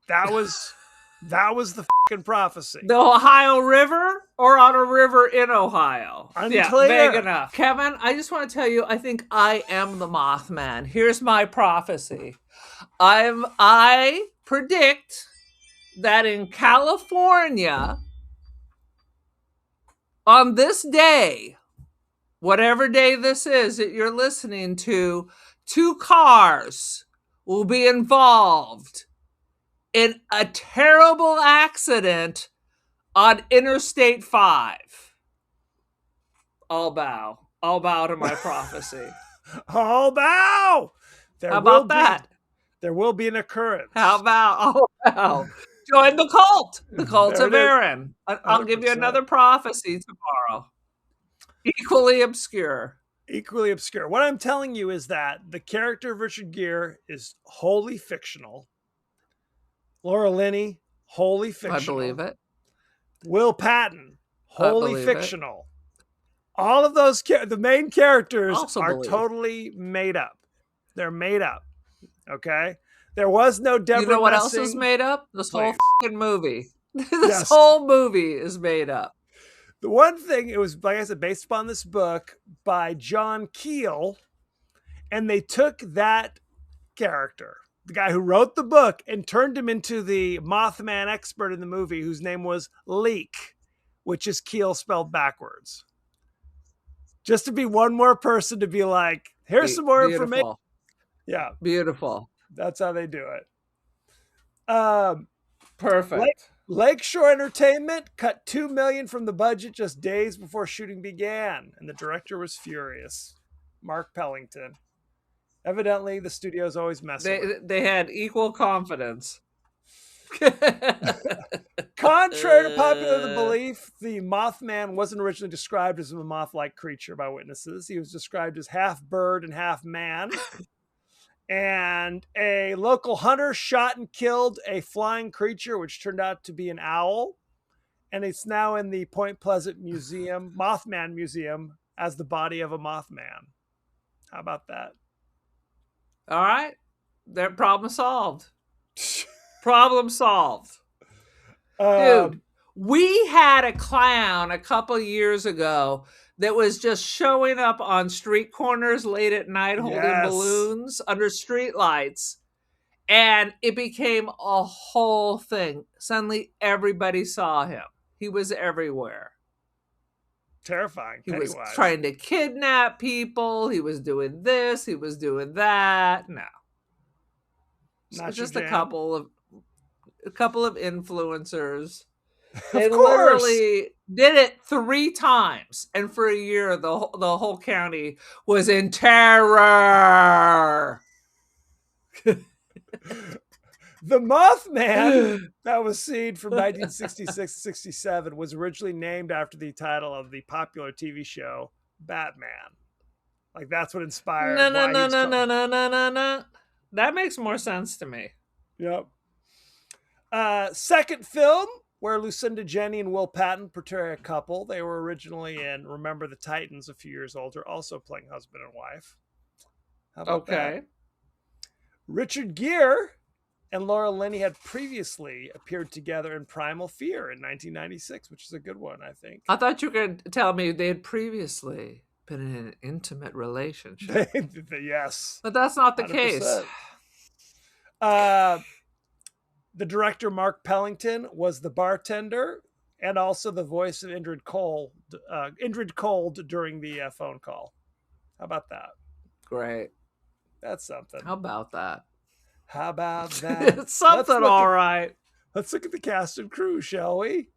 That was the fucking prophecy. The Ohio River or on a river in Ohio? Unclear. Yeah, vague enough. Kevin, I just want to tell you, I think I am the Mothman. Here's my prophecy. I predict that in California, on this day, whatever day this is that you're listening to, 2 cars will be involved in a terrible accident on Interstate 5. I'll bow to my prophecy. I'll bow. How about that? There will be an occurrence. How about join the cult? The cult of Aaron. I'll give you 100%. another prophecy tomorrow. Equally obscure. What I'm telling you is that the character of Richard Gere is wholly fictional. Laura Linney, wholly fictional. I believe it. Will Patton, wholly fictional. All of those, the main characters are totally made up. They're made up. Okay? There was no Deborah. You know what else Messing. is made up? This whole fucking movie. Yes. Whole movie is made up. The one thing, it was, like I said, based upon this book by John Keel, and they took that character, the guy who wrote the book, and turned him into the Mothman expert in the movie, whose name was Leek, which is Keel spelled backwards. Just to be one more person to be like, here's some more information. Yeah. Beautiful. That's how they do it. Perfect. Lakeshore Entertainment cut $2 million from the budget just days before shooting began, and the director was furious. Mark Pellington. Evidently, the studio's always messing. They had equal confidence. Contrary to popular belief, the Mothman wasn't originally described as a moth-like creature by witnesses. He was described as half bird and half man. And a local hunter shot and killed a flying creature, which turned out to be an owl. And it's now in the Point Pleasant Museum, Mothman Museum, as the body of a Mothman. How about that? All right. Their problem solved. Problem solved. Dude, we had a clown a couple years ago that was just showing up on street corners late at night holding balloons under street lights. And it became a whole thing. Suddenly, everybody saw him. He was everywhere. Terrifying. He was trying to kidnap people. He was doing this. He was doing that. No. Not just your a jam. couple of influencers. They literally did it 3 times, and for a year, the whole county was in terror. The Mothman that was seen from 1966-67 was originally named after the title of the popular TV show Batman. Like that's what inspired. No. That makes more sense to me. Yep. Second film where Lucinda Jenny and Will Patton portray a couple. They were originally in Remember the Titans, a few years older, also playing husband and wife. How about that? Richard Gere and Laura Linney had previously appeared together in Primal Fear in 1996, which is a good one, I think. I thought you were going to tell me they had previously. been in an intimate relationship. Yes. But that's not the case. 100%. The director, Mark Pellington, was the bartender and also the voice of Indrid Cold during the phone call. How about that? Great. That's something. How about that? How about that? It's something, all right. Let's look at the cast and crew, shall we?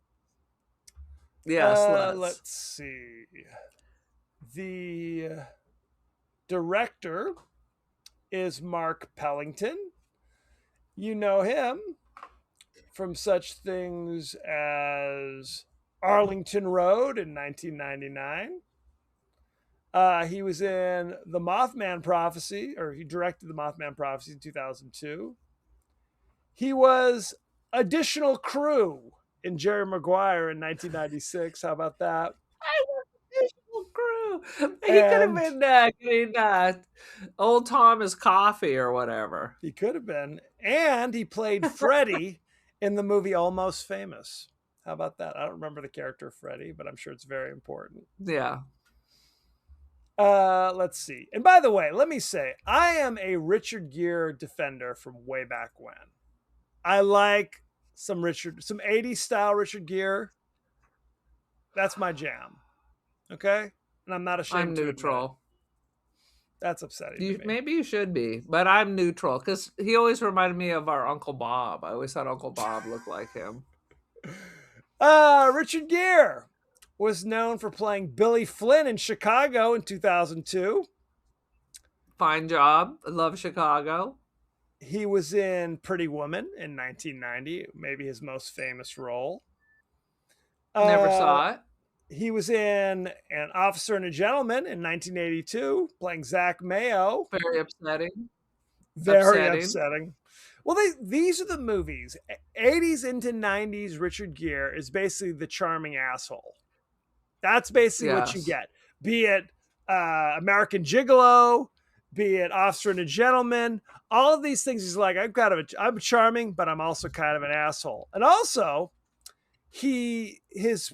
Yes, let's see. The director is Mark Pellington. You know him from such things as Arlington Road in 1999. He was in The Mothman Prophecy, or he directed The Mothman Prophecy in 2002. He was additional crew in Jerry Maguire in 1996. How about that? Crew. He could have been getting Old Thomas coffee or whatever. He could have been. And he played Freddy in the movie Almost Famous. How about that? I don't remember the character of Freddy, but I'm sure it's very important. Yeah. Let's see. And by the way, let me say, I am a Richard Gere defender from way back when. I like some 80s style Richard Gere. That's my jam. Okay? And I'm not ashamed I'm neutral. That's upsetting to me. Maybe you should be, but I'm neutral because he always reminded me of our Uncle Bob. I always thought Uncle Bob looked like him. Richard Gere was known for playing Billy Flynn in Chicago in 2002. Fine job. I love Chicago. He was in Pretty Woman in 1990, maybe his most famous role. Never saw it. He was in An Officer and a Gentleman in 1982, playing Zach Mayo. Very upsetting. Very upsetting. Well, these are the movies. 80s into 90s Richard Gere is basically the charming asshole. That's basically what you get. Be it American Gigolo, be it Officer and a Gentleman. All of these things, he's like, I'm charming, but I'm also kind of an asshole. And also, his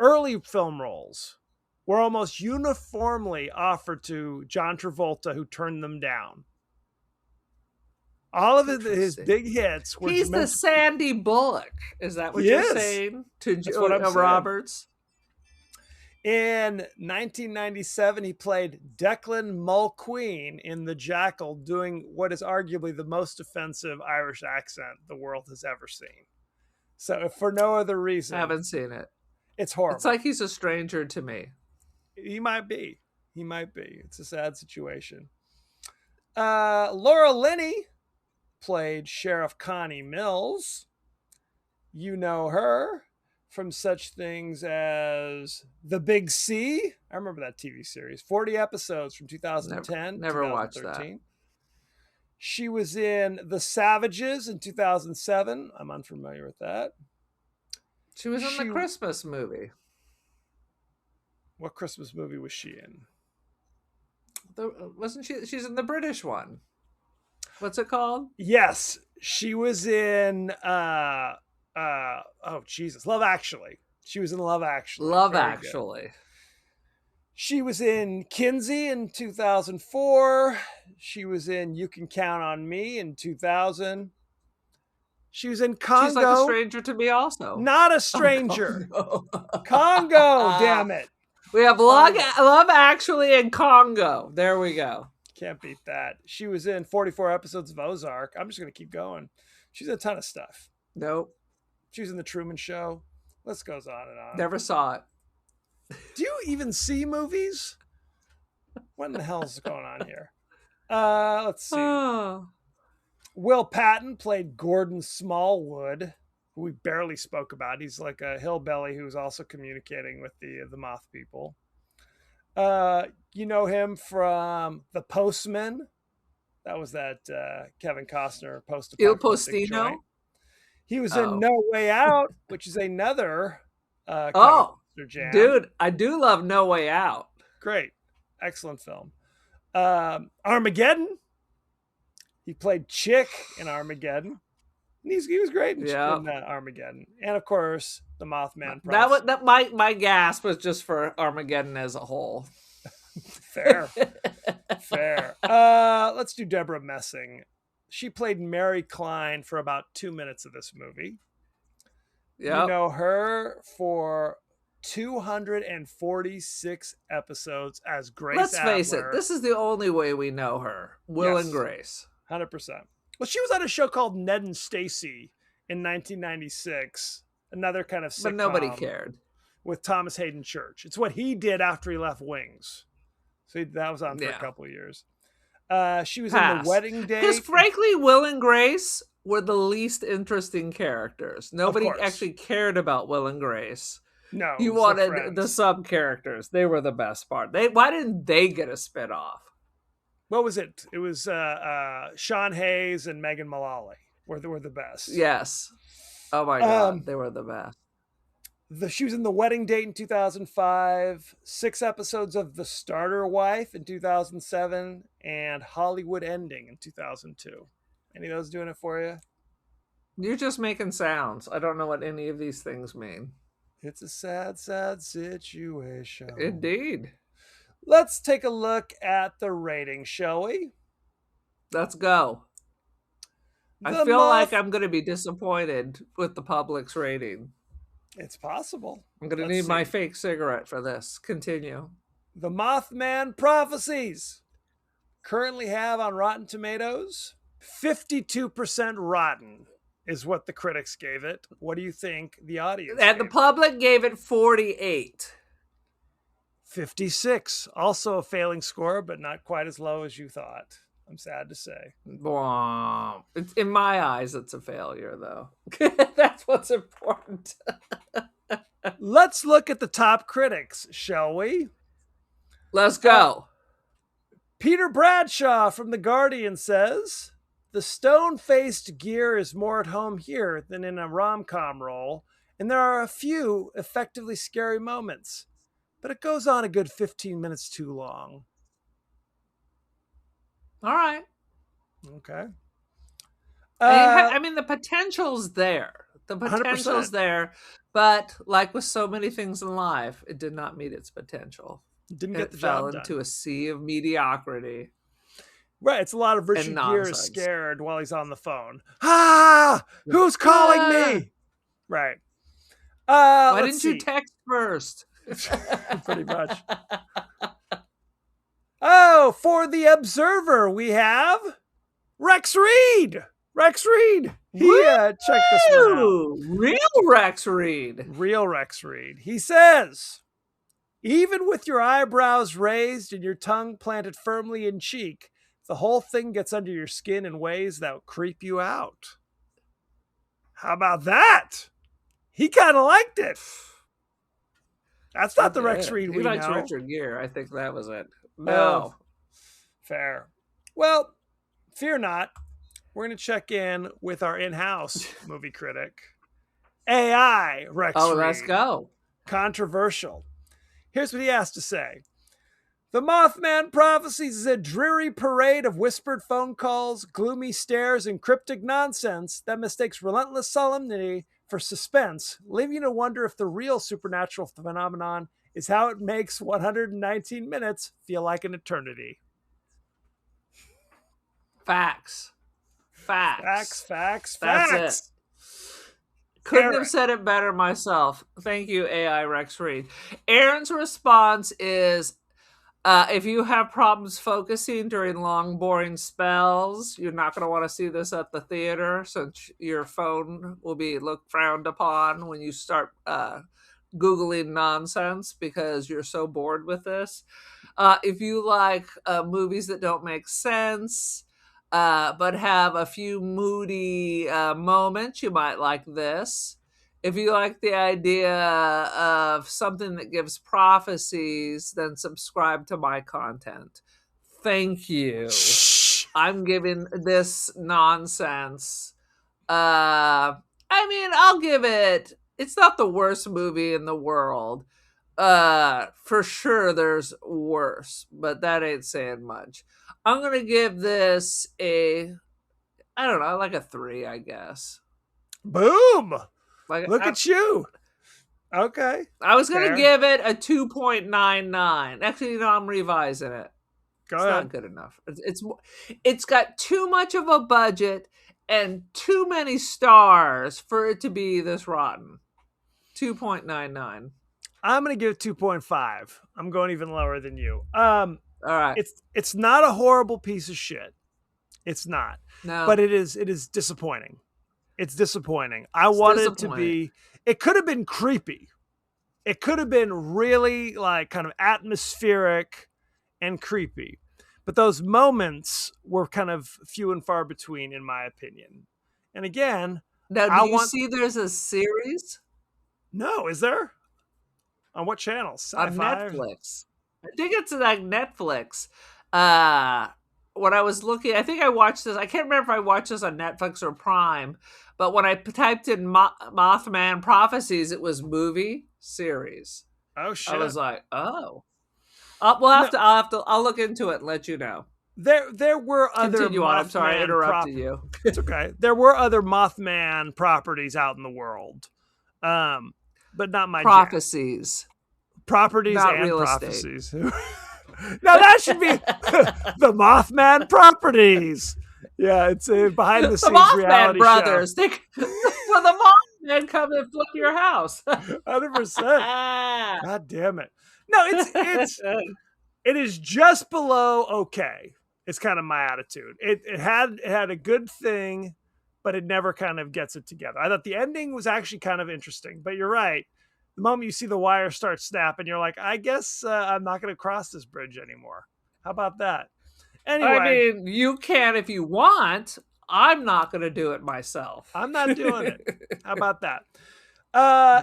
early film roles were almost uniformly offered to John Travolta, who turned them down. All of his big hits were... He's the Sandy Bullock. Is that what you're saying to Roberts? In 1997, he played Declan Mulqueen in The Jackal, doing what is arguably the most offensive Irish accent the world has ever seen. So if for no other reason... I haven't seen it. It's horrible. It's like he's a stranger to me. He might be. It's a sad situation. Laura Linney played Sheriff Connie Mills. You know her from such things as The Big C. I remember that TV series. 40 episodes from 2010. Never watched that. She was in The Savages in 2007. I'm unfamiliar with that. She was in the Christmas movie. What Christmas movie was she in? Wasn't she? She's in the British one. What's it called? Yes, she was in oh Jesus, Love Actually. She was in Love Actually. Love Actually. She was in Kinsey in 2004. She was in You Can Count on Me in 2000. She was in Congo. She's like a stranger to me also. Not a stranger. Congo, damn it. We have Love Actually and Congo. There we go. Can't beat that. She was in 44 episodes of Ozark. I'm just going to keep going. She's in a ton of stuff. Nope. She was in The Truman Show. List goes on and on. Never saw it. Do you even see movies? What in the hell is going on here? Let's see. Will Patton played Gordon Smallwood, who we barely spoke about. He's like a hillbilly who's also communicating with the Moth people. You know him from The Postman. That was that Kevin Costner post-apocalyptic joint. He was in No Way Out, which is another jam. Dude, I do love No Way Out. Great. Excellent film. Armageddon. He played Chick in Armageddon. He was great Yeah. in Armageddon, and of course the Mothman That Prophecy. was that my gasp was just for Armageddon as a whole. Fair, fair. Let's do Deborah Messing. She played Mary Klein for about 2 minutes of this movie. You Yep. know her for 246 episodes as Grace Let's face it, Adler. this is the only way we know her. Will and Grace. 100%. Well, she was on a show called Ned and Stacy in 1996, another kind of sitcom. But nobody cared. With Thomas Hayden Church. It's what he did after he left Wings. So that was on for a couple of years. She was in The Wedding Date. Because frankly, Will and Grace were the least interesting characters. Nobody actually cared about Will and Grace. No. You wanted the sub-characters. They were the best part. Why didn't they get a spin-off? What was it? It was Sean Hayes and Megan Mullally were the best. Yes. Oh my God, they were the best. She was in The Wedding Date in 2005, 6 episodes of The Starter Wife in 2007, and Hollywood Ending in 2002. Any of those doing it for you? You're just making sounds. I don't know what any of these things mean. It's a sad, sad situation. Indeed. Let's take a look at the rating, shall we? Let's go. I feel like I'm going to be disappointed with the public's rating. It's possible. I'm going to need my fake cigarette for this. Continue. The Mothman Prophecies currently have on Rotten Tomatoes 52% rotten is what the critics gave it. What do you think the audience And the public gave it 48. 56. Also a failing score, but not quite as low as you thought. I'm sad to say. In my eyes, it's a failure, though. That's what's important. Let's look at the top critics, shall we? Let's go. Peter Bradshaw from The Guardian says, the stone-faced gear is more at home here than in a rom-com role, and there are a few effectively scary moments, but it goes on a good 15 minutes too long. All right. Okay. I mean, the potential's there. The potential's 100%. there, but like with so many things in life, it did not meet its potential. Didn't get the fell job done. into a sea of mediocrity. Right, it's a lot of Richard Gere scared while he's on the phone. Ah, who's calling me? Right. Why didn't you text first? Pretty much. Oh, for The Observer, we have Rex Reed. Rex Reed. He checked this one out. Real Rex Reed. Real Rex Reed. He says, even with your eyebrows raised and your tongue planted firmly in cheek, the whole thing gets under your skin in ways that will creep you out. How about that? He kind of liked it. That's not the Rex Reed we know. He likes Richard Gere. I think that was it. No. Oh, fair. Well, fear not. We're going to check in with our in-house movie critic, AI Rex Reed. Let's go. Controversial. Here's what he has to say. The Mothman Prophecies is a dreary parade of whispered phone calls, gloomy stares, and cryptic nonsense that mistakes relentless solemnity for suspense, leaving you to wonder if the real supernatural phenomenon is how it makes 119 minutes feel like an eternity. Facts. That's it. Couldn't have said it better myself. Thank you, AI Rex Reed. Aaron's response is, if you have problems focusing during long, boring spells, you're not going to want to see this at the theater, since your phone will be frowned upon when you start Googling nonsense because you're so bored with this. If you like movies that don't make sense, but have a few moody moments, you might like this. If you like the idea of something that gives prophecies, then subscribe to my content. Thank you. I'm giving this nonsense. I mean, I'll give it. It's not the worst movie in the world. For sure, there's worse, but that ain't saying much. I'm gonna give this I don't know, like a 3, I guess. Boom! Like, Look at you. Okay. I was going Fair. to give it a 2.99. Actually, I'm revising it. Go It's ahead. not good enough. It's got too much of a budget and too many stars for it to be this rotten. 2.99. I'm going to give it 2.5. I'm going even lower than you. All right. It's not a horrible piece of shit. It's not. No. But it is disappointing. It's disappointing. I wanted it to be, it could have been creepy. It could have been really like kind of atmospheric and creepy. But those moments were kind of few and far between, in my opinion. And again, now, do you see there's a series? No, is there? On what channel? On Netflix. I think it's like Netflix. When I was looking, I think I watched this. I can't remember if I watched this on Netflix or Prime, but when I typed in Mothman Prophecies, it was movie series. Oh shit! I was like, oh. I'll look into it and let you know. There were other Continue on. I'm sorry I interrupted you. It's okay. There were other Mothman properties out in the world, but not my Prophecies. Properties not and real prophecies. Now that should be the Mothman Properties. Yeah, it's a behind the scenes Mothman reality brothers. show. Will the Mothman come and flip your house? 100%. God damn it! No, it is just below okay. It's kind of my attitude. It had a good thing, but it never kind of gets it together. I thought the ending was actually kind of interesting, but you're right. The moment you see the wire start snapping, you're like, I guess I'm not going to cross this bridge anymore. How about that? Anyway, I mean, you can if you want. I'm not going to do it myself. I'm not doing it. How about that?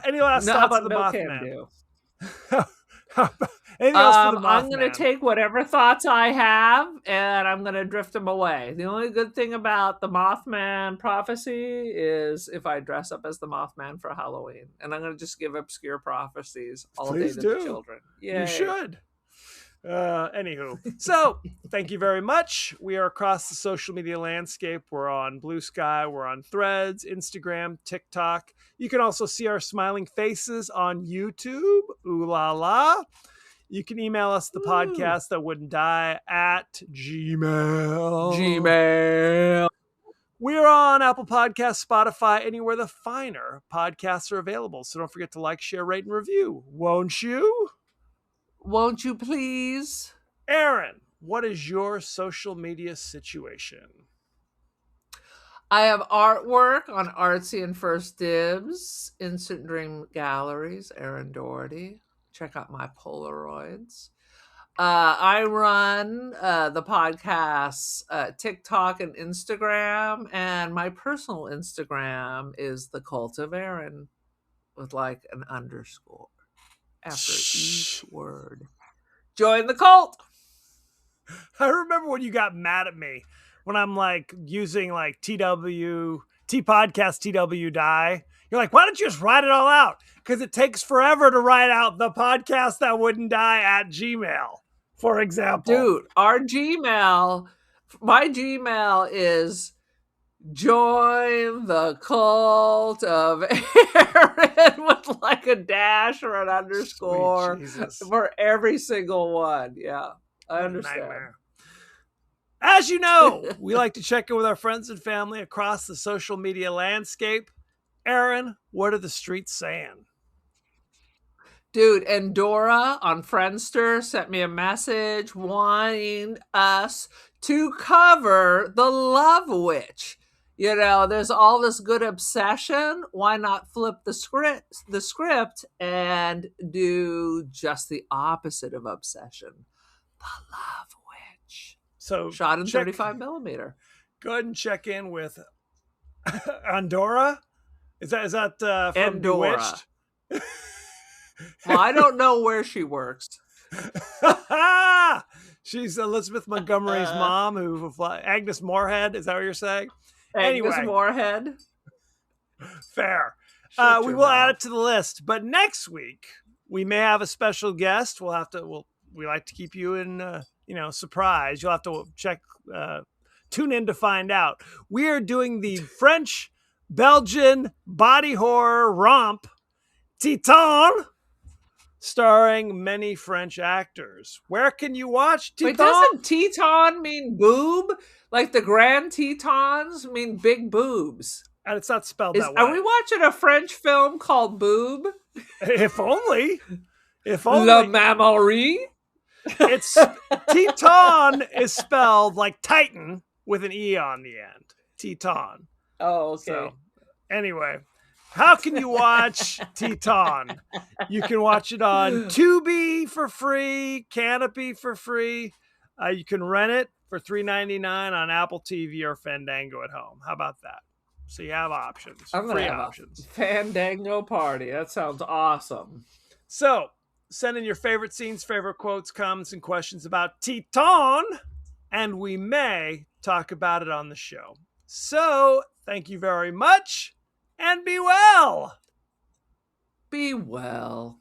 Any last thoughts on the Mothman? I'm going to take whatever thoughts I have and I'm going to drift them away. The only good thing about the Mothman Prophecy is if I dress up as the Mothman for Halloween. And I'm going to just give obscure prophecies all day to the children. Yay. You should. Anywho, so thank you very much. We are across the social media landscape. We're on Blue Sky, we're on Threads, Instagram, TikTok. You can also see our smiling faces on YouTube. Ooh la la. You can email us the podcast that wouldn't die at Gmail. We're on Apple Podcasts, Spotify, anywhere the finer podcasts are available. So don't forget to like, share, rate, and review. Won't you? Won't you please? Aaron, what is your social media situation? I have artwork on Artsy and First Dibs, Instant Dream Galleries, Aaron Doherty. Check out my Polaroids. I run the podcasts, TikTok and Instagram, and my personal Instagram is The Cult of Aaron with like an underscore after each word. Join the cult. I remember when you got mad at me when I'm like using like T podcast TW die. You're like, why don't you just write it all out? Because it takes forever to write out the podcast that wouldn't die at Gmail, for example. Dude, my Gmail is join the cult of Aaron with like a dash or an underscore for every single one. Yeah, I understand. Nightmare. As you know, we like to check in with our friends and family across the social media landscape. Aaron, what are the streets saying? Dude, and Dora on Friendster sent me a message wanting us to cover The Love Witch. You know, there's all this good obsession. Why not flip the script and do just the opposite of obsession? The Love Witch. So shot in 35 millimeter. Go ahead and check in with Andorra. Is that from Andorra. Bewitched? Well, I don't know where she works. She's Elizabeth Montgomery's mom, Agnes Moorehead. Is that what you're saying? Agnes Moorehead. Fair. We will add it to the list. But next week we may have a special guest. We like to keep you in surprise. You'll have to tune in to find out. We are doing the French Belgian body horror romp, Titan, starring many French actors. Where can you watch Titan? Wait, doesn't Teton mean boob? Like the Grand Tetons mean big boobs. And it's not spelled that way. Are we watching a French film called Boob? If only. If only. La Mammary? It's Teton is spelled like Titan with an E on the end. Teton. Oh, okay. So, anyway, how can you watch Teton? You can watch it on Tubi for free, Canopy for free. You can rent it for $3.99 on Apple TV or Fandango at home. How about that? So you have options. I'm gonna free have options. A Fandango party. That sounds awesome. So send in your favorite scenes, favorite quotes, comments, and questions about Teton, and we may talk about it on the show. So thank you very much, and be well. Be well.